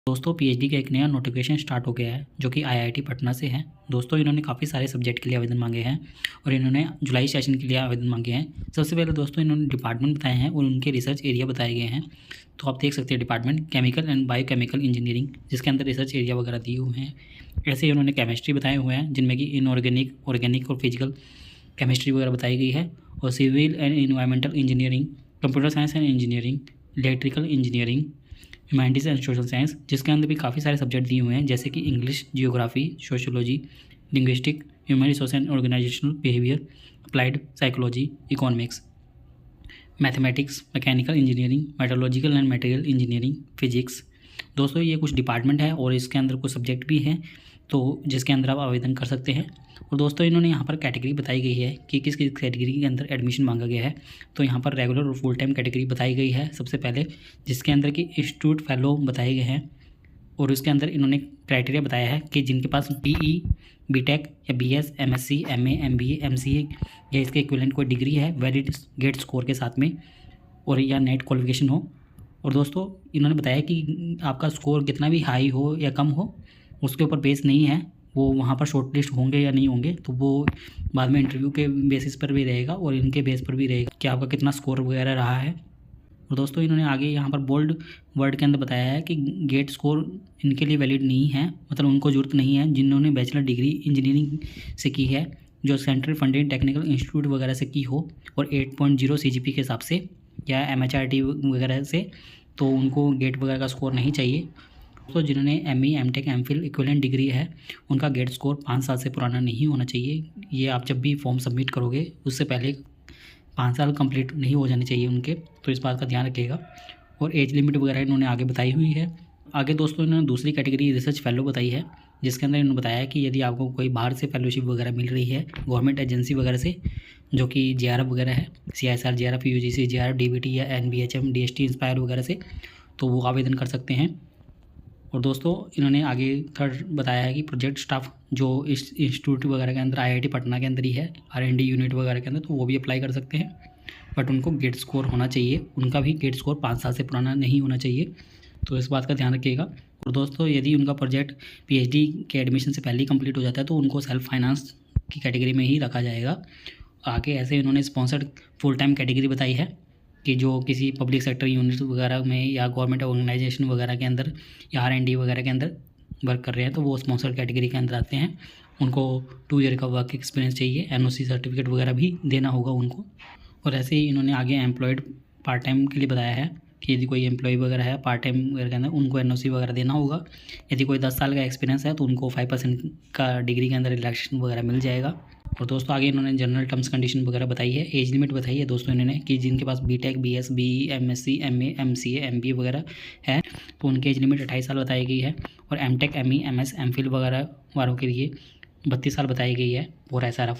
दोस्तों पीएचडी का एक नया नोटिफिकेशन स्टार्ट हो गया है जो कि आईआईटी पटना से है। दोस्तों इन्होंने काफ़ी सारे सब्जेक्ट के लिए आवेदन मांगे हैं और इन्होंने जुलाई सेशन के लिए आवेदन मांगे हैं। सबसे पहले दोस्तों इन्होंने डिपार्टमेंट बताए हैं और उनके रिसर्च एरिया बताए गए हैं। तो आप देख सकते हैं department chemical and biochemical engineering, जिसके अंदर रिसर्च एरिया वगैरह दिए हुए हैं। ऐसे ही उन्होंने केमिस्ट्री बताए हुए हैं जिनमें कि इनऑर्गेनिक, ऑर्गेनिक और फिजिकल केमिस्ट्री वगैरह बताई गई है। और civil and environmental engineering, computer science and engineering, electrical engineering, humanities and social science, जिसके अंदर भी काफ़ी सारे सब्जेक्ट दिए हुए हैं जैसे कि English, geography, sociology, linguistic, human resource and organizational behaviour, applied psychology, economics, mathematics, mechanical engineering, metallurgical and material engineering, physics. दोस्तों ये कुछ डिपार्टमेंट है और इसके अंदर कुछ सब्जेक्ट भी हैं तो जिसके अंदर आप आवेदन कर सकते हैं। और दोस्तों इन्होंने यहाँ पर कैटेगरी बताई गई है कि किस किस कैटेगरी के अंदर एडमिशन मांगा गया है। तो यहाँ पर रेगुलर और फुल टाइम कैटेगरी बताई गई है सबसे पहले, जिसके अंदर की इंस्टीट्यूट फेलो बताए गए हैं। और उसके अंदर इन्होंने क्राइटेरिया बताया है कि जिनके पास बीई, बीटेक या BS, MSc, MA, MBA, MCA या इसके इक्विवेलेंट कोई डिग्री है वैलिड गेट स्कोर के साथ में, और या नेट क्वालिफिकेशन हो। और दोस्तों इन्होंने बताया कि आपका स्कोर कितना भी हाई हो या कम हो उसके ऊपर बेस नहीं है, वो वहाँ पर शॉर्ट लिस्ट होंगे या नहीं होंगे तो वो बाद में इंटरव्यू के बेसिस पर भी रहेगा और इनके बेस पर भी रहेगा कि आपका कितना स्कोर वगैरह रहा है। और दोस्तों इन्होंने आगे यहाँ पर बोल्ड वर्ड के अंदर बताया है कि गेट स्कोर इनके लिए वैलिड नहीं है, मतलब उनको ज़रूरत नहीं है जिन्होंने बैचलर डिग्री इंजीनियरिंग से की है, जो सेंट्रल फंडेड टेक्निकल इंस्टीट्यूट वगैरह से की हो और 8.0 CGP के हिसाब से या MHRD वगैरह से, तो उनको गेट वगैरह का स्कोर नहीं चाहिए। तो जिन्होंने ME, MTech, MPhil equivalent degree है उनका गेट स्कोर 5 साल से पुराना नहीं होना चाहिए। ये आप जब भी फॉर्म सबमिट करोगे उससे पहले 5 साल कंप्लीट नहीं हो जाने चाहिए उनके, तो इस बात का ध्यान रखिएगा। और एज लिमिट वगैरह इन्होंने आगे बताई हुई है। आगे दोस्तों इन्होंने दूसरी कैटेगरी रिसर्च फेलो बताई है, जिसके अंदर इन्होंने बताया कि यदि आपको कोई बाहर से फेलोशिप वगैरह मिल रही है गवर्नमेंट एजेंसी वगैरह से, जो कि JRF वगैरह है, CISR, JRF, UGC, JRF, DBT या NBHM, DST इंस्पायर वगैरह से, तो वो आवेदन कर सकते हैं। और दोस्तों इन्होंने आगे थर्ड बताया है कि प्रोजेक्ट स्टाफ जो इस इंस्टीट्यूट वगैरह के अंदर IIT पटना के अंदर ही है, R&D यूनिट वगैरह के अंदर, तो वो भी अप्लाई कर सकते हैं। बट उनको गेट स्कोर होना चाहिए, उनका भी गेट स्कोर 5 साल से पुराना नहीं होना चाहिए, तो इस बात का ध्यान रखिएगा। और दोस्तों यदि उनका प्रोजेक्ट PhD के एडमिशन से पहले ही कंप्लीट हो जाता है तो उनको सेल्फ फाइनेंस की कैटेगरी में ही रखा जाएगा। आगे ऐसे इन्होंने स्पॉन्सर्ड फुल टाइम कैटेगरी बताई है कि जो किसी पब्लिक सेक्टर यूनिट वगैरह में या गवर्नमेंट ऑर्गेनाइजेशन वगैरह के अंदर या R&D वगैरह के अंदर वर्क कर रहे हैं तो वो स्पॉन्सर कैटेगरी के अंदर आते हैं। उनको 2 ईयर का वर्क एक्सपीरियंस चाहिए, NOC सर्टिफिकेट वगैरह भी देना होगा उनको। और ऐसे ही इन्होंने आगे एम्प्लॉयड पार्ट टाइम के लिए बताया है कि यदि कोई एम्प्लॉय वगैरह है पार्ट टाइम वगैरह के अंदर उनको NOC वगैरह देना होगा। यदि कोई 10 साल का एक्सपीरियंस है तो उनको 5% का डिग्री के अंदर रिलैक्सेशन वगैरह मिल जाएगा। और दोस्तों आगे इन्होंने जनरल टर्म्स कंडीशन वगैरह बताई है, एज लिमिट बताई है दोस्तों इन्होंने कि जिनके पास BTech, BS, BE, MSc, MA, MCA, MBA वगैरह है तो उनकी एज लिमिट 28 साल बताई गई है। और MTech, ME, MS, MPhil वगैरह वालों के लिए 32 साल बताई गई है और SRF।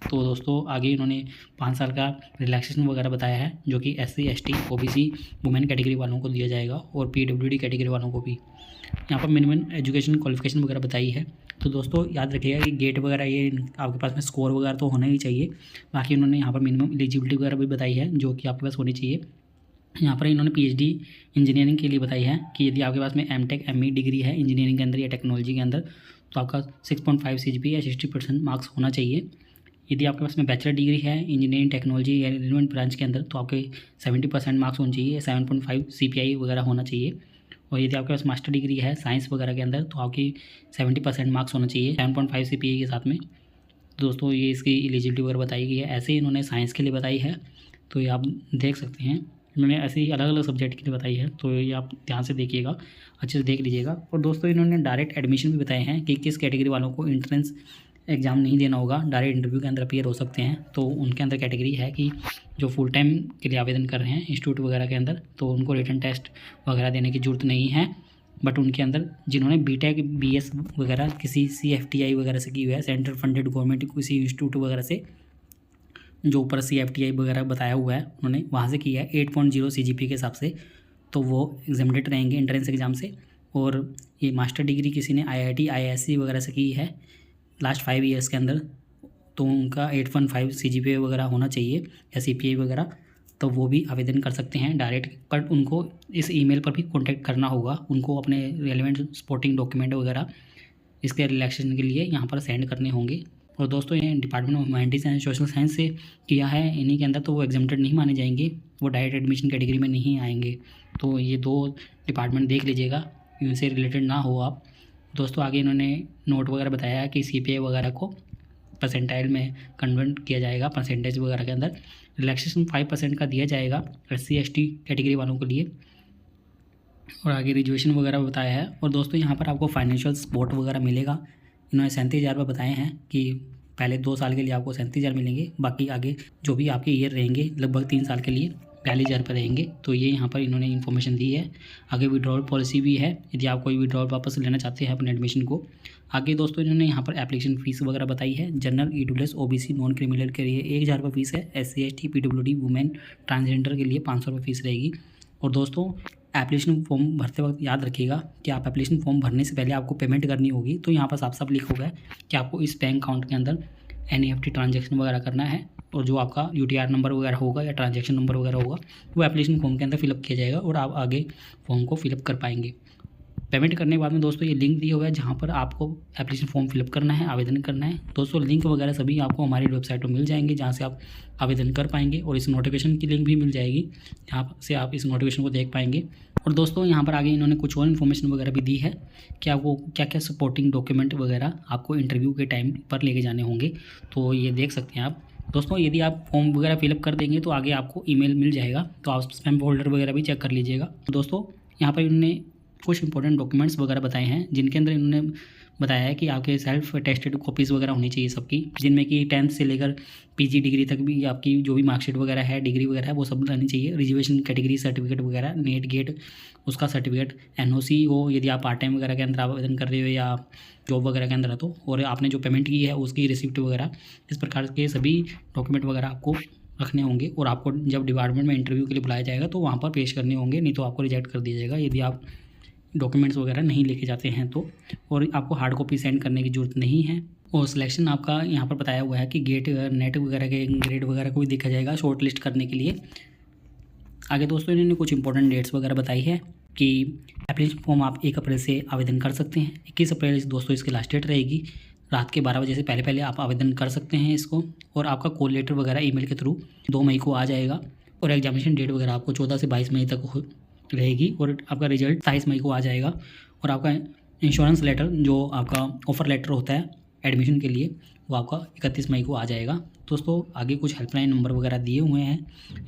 तो दोस्तों आगे इन्होंने 5 साल का रिलैक्सेशन वगैरह बताया है जो कि SC, ST, OBC, women category वालों को दिया जाएगा और PWD कैटेगरी वालों को भी। यहाँ पर मिनिमम एजुकेशन क्वालिफिकेशन वगैरह बताई है। तो दोस्तों याद रखिएगा कि गेट वगैरह ये आपके पास में स्कोर वगैरह तो होना ही चाहिए। बाकी उन्होंने यहाँ पर मिनिमम एलिजिबिलिटी वगैरह भी बताई है जो कि आपके पास होनी चाहिए। यहाँ पर इन्होंने PhD इंजीनियरिंग के लिए बताई है कि यदि आपके पास में MTech, ME डिग्री है इंजीनियरिंग के अंदर या टेक्नोलॉजी के अंदर तो आपका 6.5 CGPA या 60% मार्क्स होना चाहिए। यदि आपके पास में बैचलर डिग्री है इंजीनियरिंग टेक्नोलॉजी या रिलेवेंट ब्रांच के अंदर तो आपके 70% मार्क्स होने चाहिए, 7.5 CPI वगैरह होना चाहिए। और यदि आपके पास मास्टर डिग्री है साइंस वगैरह के अंदर तो आपकी 70% मार्क्स होना चाहिए 7.5 CPI के साथ में। दोस्तों ये इसकी एलिजिबिलिटी वगैरह बताई गई है। ऐसे ही इन्होंने साइंस के लिए बताई है, तो ये आप देख सकते हैं। इन्होंने ऐसे ही अलग अलग सब्जेक्ट के लिए बताई है, तो ये आप ध्यान से देखिएगा, अच्छे से देख लीजिएगा। और दोस्तों इन्होंने डायरेक्ट एडमिशन भी बताए हैं कि किस कैटेगरी वालों को एंट्रेंस एग्ज़ाम नहीं देना होगा, डायरेक्ट इंटरव्यू के अंदर अपीयर हो सकते हैं। तो उनके अंदर कैटेगरी है कि जो फुल टाइम के लिए आवेदन कर रहे हैं इंस्टीट्यूट वगैरह के अंदर तो उनको रिटन टेस्ट वगैरह देने की ज़रूरत नहीं है। बट उनके अंदर जिन्होंने BTech, BS वगैरह किसी CFTI वगैरह से की हुई है, सेंट्रल फंडेड गवर्नमेंट किसी इंस्टीट्यूट वगैरह से, जो ऊपर CFTI वगैरह बताया हुआ है उन्होंने वहाँ से किया है 8.0 CGP के हिसाब से, तो वो एग्जामिनेट रहेंगे एंट्रेंस एग्ज़ाम से। और ये मास्टर डिग्री किसी ने IIT, IISc वगैरह से की है लास्ट 5 ईयर्स के अंदर तो उनका 8.5 CGPA वगैरह होना चाहिए या CPI वगैरह। तो वो भी आवेदन कर सकते हैं डायरेक्ट, पर उनको इस ईमेल पर भी कॉन्टैक्ट करना होगा। उनको अपने रेलिवेंट सपोर्टिंग डॉक्यूमेंट वगैरह इसके रिलैक्सेशन के लिए यहाँ पर सेंड करने होंगे। और दोस्तों इन्हें department of humanities and social science से किया है, इन्हीं के अंदर तो वो एग्जेम्प्टेड नहीं माने जाएंगे, वो डायरेक्ट एडमिशन कैटेगरी में नहीं आएंगे। तो ये 2 डिपार्टमेंट देख लीजिएगा, इनसे रिलेटेड ना हो आप। दोस्तों आगे इन्होंने नोट वगैरह बताया है कि CPA वगैरह को परसेंटाइल में कन्वर्ट किया जाएगा, परसेंटेज वगैरह के अंदर रिलैक्सेशन 5% का दिया जाएगा SC ST कैटेगरी वालों के लिए। और आगे रिजर्वेशन वगैरह बताया है। और दोस्तों यहाँ पर आपको फाइनेंशियल सपोर्ट वगैरह मिलेगा। इन्होंने 37,000 रुपये बताए हैं कि पहले 2 साल के लिए आपको 37,000 मिलेंगे, बाकी आगे जो भी आपके ईयर रहेंगे लगभग 3 साल के लिए 42,000 रुपये रहेंगे। तो ये यहाँ पर इन्होंने इन्फॉर्मेशन दी है। आगे विड्रॉल पॉलिसी भी है, यदि आप कोई विड्रॉल वापस लेना चाहते हैं अपने एडमिशन को। आगे दोस्तों इन्होंने यहाँ पर एप्लीकेशन फ़ीस वगैरह बताई है। General EWS OBC non criminal के लिए 1,000 रुपये फ़ीस है। SC ST PWD women transgender के लिए 500 रुपये फ़ीस रहेगी। और दोस्तों एप्लीकेशन फॉर्म भरते वक्त याद रखिएगा कि आप एप्लीकेशन फॉर्म भरने से पहले आपको पेमेंट करनी होगी। तो यहाँ पर साफ लिखा हुआ है कि आपको इस बैंक अकाउंट के अंदर NEFT ट्रांजैक्शन वगैरह करना है, और जो आपका UTR नंबर वगैरह होगा या ट्रांजैक्शन नंबर वगैरह होगा वो एप्लीकेशन फॉर्म के अंदर फिलअप किया जाएगा और आप आगे फॉर्म को फिलअप कर पाएंगे। पेमेंट करने के बाद में दोस्तों ये लिंक दिया हुआ है जहाँ पर आपको एप्लीकेशन फॉर्म फिलअप करना है, आवेदन करना है। दोस्तों लिंक वगैरह सभी आपको हमारी वेबसाइट पर मिल जाएंगे, जहाँ से आप आवेदन कर पाएंगे। और इस नोटिफिकेशन की लिंक भी मिल जाएगी, जहाँ से आप इस नोटिफिकेशन को देख पाएंगे। और दोस्तों यहाँ पर आगे इन्होंने कुछ और इन्फॉर्मेशन वगैरह भी दी है कि आपको क्या क्या सपोर्टिंग डॉक्यूमेंट वगैरह आपको इंटरव्यू के टाइम पर लेके जाने होंगे। तो ये देख सकते हैं आप। दोस्तों यदि आप फॉर्म वगैरह फिलअप कर देंगे तो आगे आपको ईमेल मिल जाएगा, तो आप स्पैम फोल्डर वगैरह भी चेक कर लीजिएगा। दोस्तों यहाँ पर इन्होंने कुछ इंपॉर्टेंट डॉक्यूमेंट्स वगैरह बताए हैं, जिनके अंदर इन्होंने बताया है कि आपके सेल्फ अटेस्टेड कॉपीज़ वगैरह होनी चाहिए सबकी, जिनमें कि 10th से लेकर PG डिग्री तक भी आपकी जो भी मार्कशीट वगैरह है, डिग्री वगैरह है, वो सब रहनी चाहिए। रिजर्वेशन कैटेगरी सर्टिफिकेट वगैरह, नेट गेट उसका सर्टिफिकेट, NOC हो यदि आप पार्ट टाइम वगैरह के अंदर आवेदन कर रहे हो या जॉब वगैरह के अंदर है तो, और आपने जो पेमेंट की है उसकी रिसिप्ट वगैरह, इस प्रकार के सभी डॉक्यूमेंट वगैरह आपको रखने होंगे। और आपको जब डिपार्टमेंट में इंटरव्यू के लिए बुलाया जाएगा तो वहाँ पर पेश करने होंगे, नहीं तो आपको रिजेक्ट कर दिया जाएगा यदि आप डॉक्यूमेंट्स वगैरह नहीं लेके जाते हैं तो। और आपको हार्ड कॉपी सेंड करने की ज़रूरत नहीं है। और सिलेक्शन आपका यहाँ पर बताया हुआ है कि गेट नेट वगैरह के ग्रेड वगैरह को भी देखा जाएगा शॉर्ट लिस्ट करने के लिए। आगे दोस्तों इन्होंने कुछ इंपॉर्टेंट डेट्स वगैरह बताई है कि एप्लीकेशन फॉर्म आप 1 अप्रैल से आवेदन कर सकते हैं। 21 अप्रैल दोस्तों इसकी लास्ट डेट रहेगी, रात के 12 बजे से पहले आप आवेदन कर सकते हैं इसको। और आपका कॉल लेटर वगैरह ईमेल के थ्रू 2 मई को आ जाएगा। और एग्जामिनेशन डेट वगैरह आपको 14 से 22 मई तक रहेगी। और आपका रिजल्ट 27 मई को आ जाएगा। और आपका इंश्योरेंस लेटर जो आपका ऑफ़र लेटर होता है एडमिशन के लिए, वो आपका 31 मई को आ जाएगा। दोस्तों आगे कुछ हेल्पलाइन नंबर वगैरह दिए हुए हैं,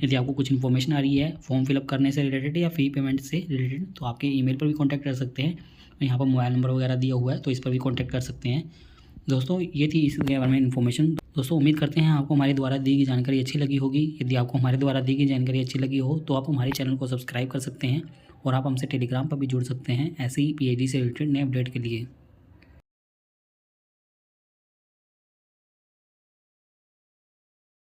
यदि आपको कुछ इन्फॉर्मेशन आ रही है फॉर्म फिलअप करने से रिलेटेड या फ़ी पेमेंट से रिलेटेड, तो आपके ईमेल पर भी कॉन्टैक्ट कर सकते हैं। यहाँ पर मोबाइल नंबर वगैरह दिया हुआ है, तो इस पर भी कॉन्टैक्ट कर सकते हैं। दोस्तों ये थी इसके बारे में इन्फॉर्मेशन। दोस्तों उम्मीद करते हैं आपको हमारे द्वारा दी गई जानकारी अच्छी लगी होगी। यदि आपको हमारे द्वारा दी गई जानकारी अच्छी लगी हो तो आप हमारे चैनल को सब्सक्राइब कर सकते हैं, और आप हमसे टेलीग्राम पर भी जुड़ सकते हैं ऐसे ही PhD से रिलेटेड नए अपडेट के लिए।